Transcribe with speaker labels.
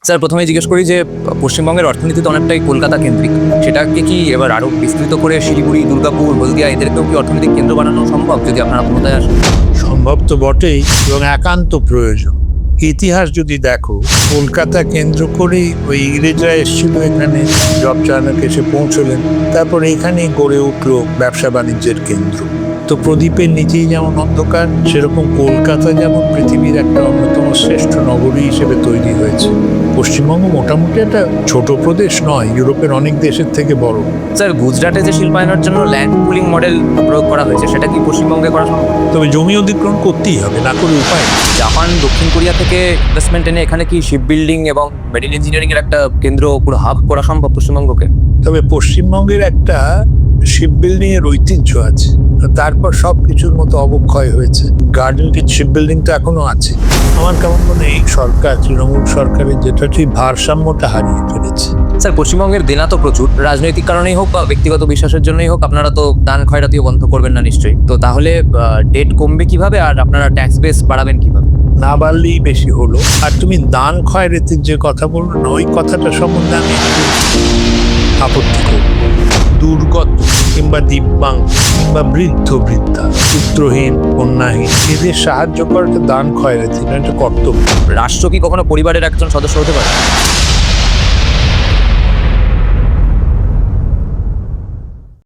Speaker 1: Sir প্রথমেই জিজ্ঞেস করি যে পশ্চিমবঙ্গের অর্থনীতি তো অনেকটাই কলকাতা কেন্দ্রিক, সেটাকে কি এবার আরও বিস্তৃত করে শিলিগুড়ি, দুর্গাপুর, হলদিয়া এদেরকেও কি অর্থনৈতিক কেন্দ্র বানানো সম্ভব যদি আপনারা ক্ষমতায় আসেন?
Speaker 2: সম্ভব তো বটেই, এবং একান্ত প্রয়োজন। ইতিহাস যদি দেখো, কলকাতা কেন্দ্র করেই ওই ইংরেজরা এসেছিল এখানে, জব চায়নাক এসে পৌঁছলেন, তারপরে এখানেই গড়ে উঠলো ব্যবসা বাণিজ্যের কেন্দ্র। তো প্রদীপের নিচেই যেমন অন্ধকার, সেরকম কলকাতা যেমন পৃথিবীর একটা অন্যতম শ্রেষ্ঠ নগরী হিসেবে তৈরি হয়েছে। পশ্চিমবঙ্গ মোটামুটি একটা ছোট প্রদেশ নয়, ইউরোপের অনেক দেশের থেকে বড়।
Speaker 1: স্যার গুজরাটে যে শিল্পায়নের জন্য ল্যান্ড পুলিং মডেল প্রয়োগ করা হয়েছে, সেটা কি পশ্চিমবঙ্গে করা সম্ভব?
Speaker 2: তবে জমি অধিগ্রহণ করতেই হবে, না করে উপায় নেই।
Speaker 1: জাপান, দক্ষিণ কোরিয়া থেকে ইনভেস্টমেন্ট এনে এখানে কি শিপ বিল্ডিং এবং মেরিন ইঞ্জিনিয়ারিং এর একটা কেন্দ্র, পুরো হাব করা সম্ভব পশ্চিমবঙ্গকে?
Speaker 2: তবে পশ্চিমবঙ্গের একটা শিপ বিল্ডিং এর ঐতিহ্য আছে, তারপর সব কিছুর মতো অবক্ষয় হয়েছে। গার্ডেন রিচ শিপ বিল্ডিং তো এখনো আছে। আমার কেমন মনে এই সরকার, তৃণমূল সরকারের যেটা ঠিক ভারসাম্যটা হারিয়ে ফেলেছে।
Speaker 1: স্যার পশ্চিমবঙ্গের দেনা তো প্রচুর, রাজনৈতিক কারণেই হোক বা ব্যক্তিগত বিশ্বাসের জন্যই হোক, আপনারা তো দান খয়রাতিও বন্ধ করবেন না নিশ্চয়ই। তো তাহলে ডেট কমবে কিভাবে আর আপনারা ট্যাক্স বেস বাড়াবেন কিভাবে?
Speaker 2: না বাড়লেই বেশি হলো। আর তুমি দান খয়রাতির যে কথা বললো না, ওই কথাটা সম্বন্ধে আমি একটু আপত্তি করব। দুর্গত কিংবা দিব্যাঙ্গ কিংবা বৃদ্ধ বৃদ্ধা, পুত্রহীন, কন্যাহীন, এদের সাহায্য করাটা দান খয়রাতি না, এটা কর্তব্য।
Speaker 1: রাষ্ট্র কি কখনো পরিবারের একজন সদস্য হতে পারে?